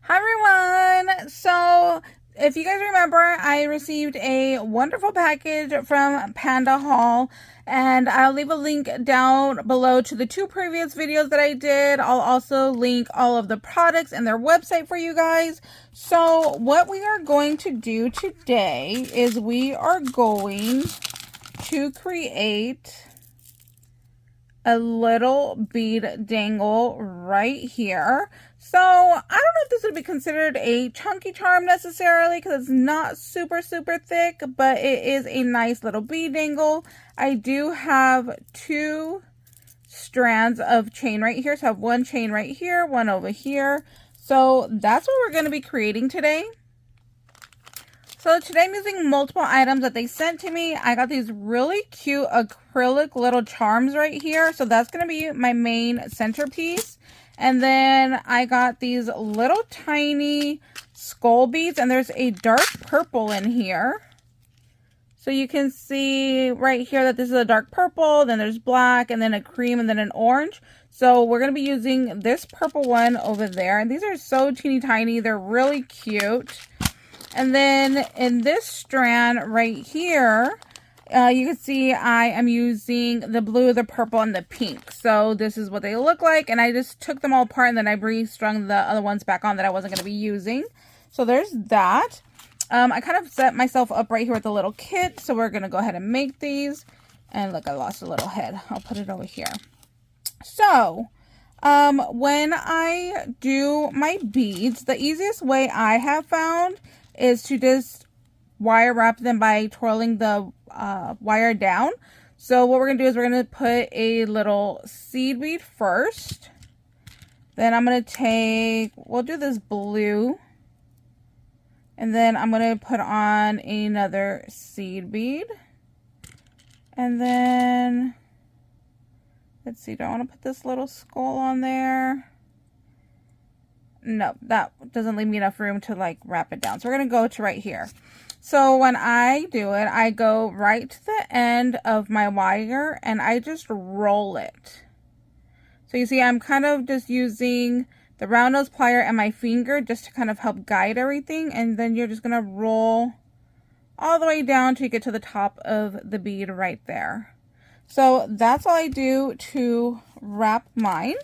Hi everyone! So, if you guys remember, I received a wonderful package from PandaHall, and I'll leave a link down below to the two previous videos that I did. I'll also link all of the products and their website for you guys. So, what we are going to do today is we are going to create a little bead dangle right here. So I don't know if this would be considered a chunky charm necessarily because it's not super thick, but it is a nice little bead dangle. I do have two strands of chain right here. So I have one chain right here, one over here. So that's what we're going to be creating today. So today I'm using multiple items that they sent to me. I got these really cute acrylic little charms right here. So that's going to be my main centerpiece. And then I got these little tiny skull beads, and there's a dark purple in here. So you can see right here that this is a dark purple, then there's black, and then a cream, and then an orange. So we're going to be using this purple one over there. And these are so teeny tiny. They're really cute. And then in this strand right here, you can see I am using the blue, the purple, and the pink. So this is what they look like. And I just took them all apart and then I restrung the other ones back on that I wasn't going to be using. So there's that. I kind of set myself up right here with a little kit. So we're going to go ahead and make these. And look, I lost a little head. I'll put it over here. So when I do my beads, the easiest way I have found is to just wire wrap them by twirling the wire down. So what we're going to do is we're going to put a little seed bead first. Then I'm going to take, we'll do this blue. And then I'm going to put on another seed bead. And then, let's see, do I want to put this little skull on there? No, that doesn't leave me enough room to like wrap it down. So we're going to go to right here. So when I do it, I go right to the end of my wire and I just roll it. So you see, I'm kind of just using the round nose plier and my finger just to kind of help guide everything. And then you're just going to roll all the way down till you get to the top of the bead right there. So that's all I do to wrap mine.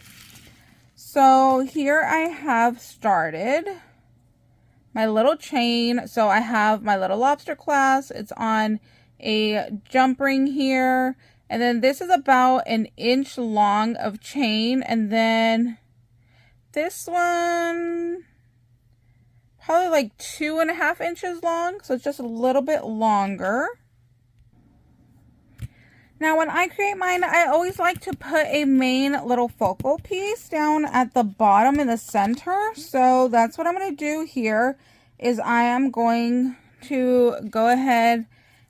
So here I have started my little chain. So I have my little lobster clasp. It's on a jump ring here. And then this is about an inch long of chain. And then this one, probably like 2.5 inches long. So it's just a little bit longer. Now, when I create mine, I always like to put a main little focal piece down at the bottom in the center. So that's what I'm going to do here is I am going to go ahead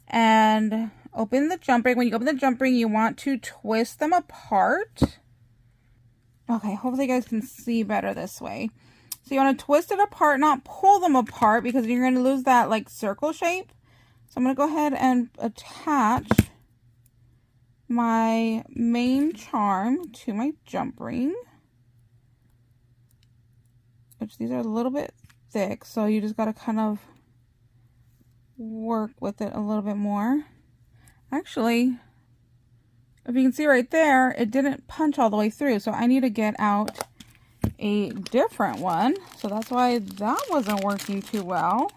and open the jump ring. When you open the jump ring, you want to twist them apart. Okay, hopefully you guys can see better this way. So you want to twist it apart, not pull them apart because you're going to lose that like circle shape. So I'm going to go ahead and attach my main charm to my jump ring, which these are a little bit thick, so you just got to kind of work with it a little bit more. Actually, if you can see right there, it didn't punch all the way through, so I need to get out a different one. So that's why that wasn't working too well.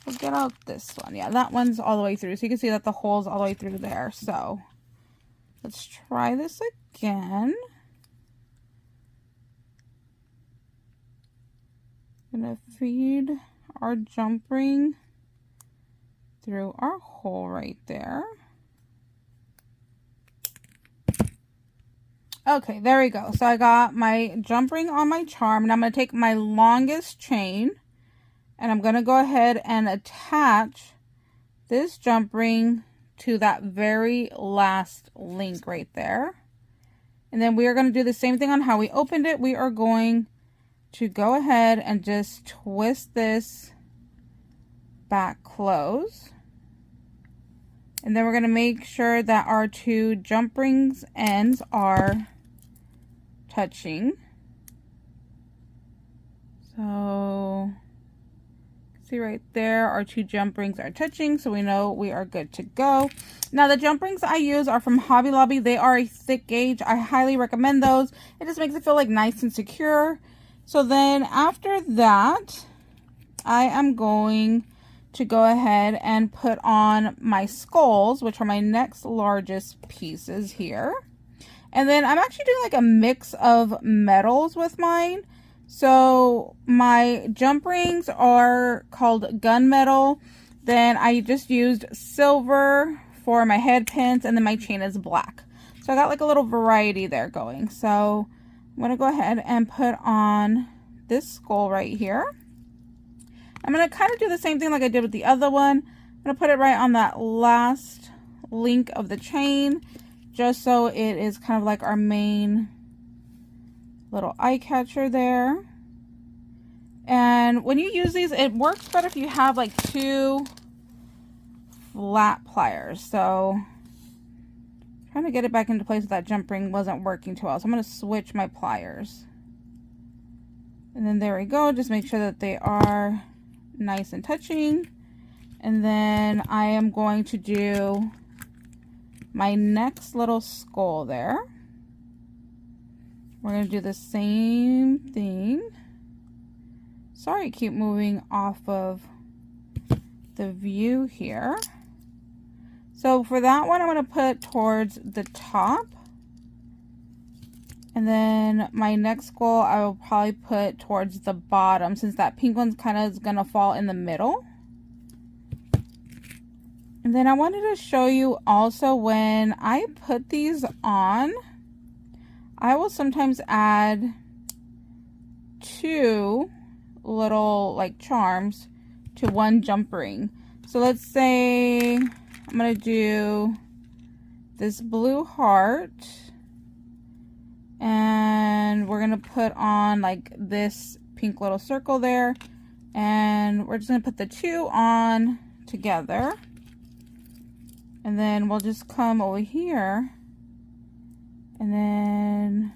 We'll get out this one. Yeah, that one's all the way through. So you can see that the hole's all the way through there. So let's try this again. I'm going to feed our jump ring through our hole right there. Okay, there we go. So I got my jump ring on my charm, and I'm going to take my longest chain. And I'm going to go ahead and attach this jump ring to that very last link right there. And then we are going to do the same thing on how we opened it. We are going to go ahead and just twist this back close. And then we're going to make sure that our two jump rings ends are touching. So see right there, our 2 jump rings are touching, so we know we are good to go. Now the jump rings I use are from Hobby Lobby. They are a thick gauge. I highly recommend those. It just makes it feel like nice and secure. So then after that, I am going to go ahead and put on my skulls, which are my next largest pieces here. And then I'm actually doing like a mix of metals with mine. So my jump rings are called gunmetal. Then I just used silver for my head pins, and then my chain is black. So I got like a little variety there going. So I'm going to go ahead and put on this skull right here. I'm going to kind of do the same thing like I did with the other one. I'm going to put it right on that last link of the chain, just so it is kind of like our main little eye catcher there. And when you use these, it works better if you have like 2 flat pliers. So trying to get it back into place with that jump ring wasn't working too well, so I'm going to switch my pliers. And then there we go. Just make sure that they are nice and touching. And then I am going to do my next little skull there. We're going to do the same thing. Sorry, I keep moving off of the view here. So for that one, I'm going to put towards the top. And then my next skull, I will probably put towards the bottom, since that pink one's kind of going to fall in the middle. And then I wanted to show you also, when I put these on, I will sometimes add 2 little like charms to 1 jump ring. So let's say I'm going to do this blue heart, and we're going to put on like this pink little circle there, and we're just going to put the 2 on together. And then we'll just come over here and then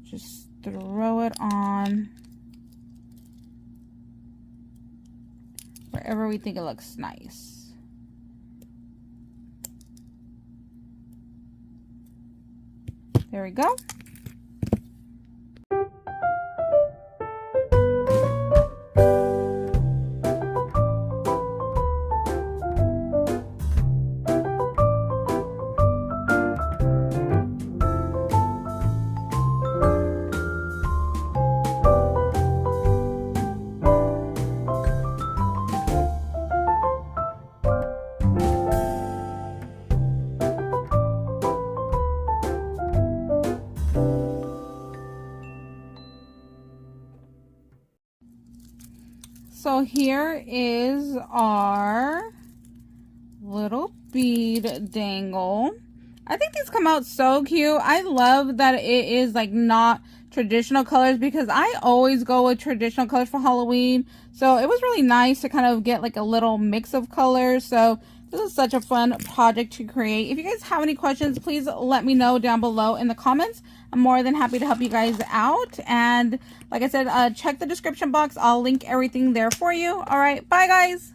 just throw it on wherever we think it looks nice. There we go. So here is our little bead dangle. I think these come out so cute. I love that it is like not traditional colors, because I always go with traditional colors for Halloween. So it was really nice to kind of get like a little mix of colors. So this is such a fun project to create. If you guys have any questions, please let me know down below in the comments. I'm more than happy to help you guys out. And like I said, check the description box. I'll link everything there for you. All right, bye guys.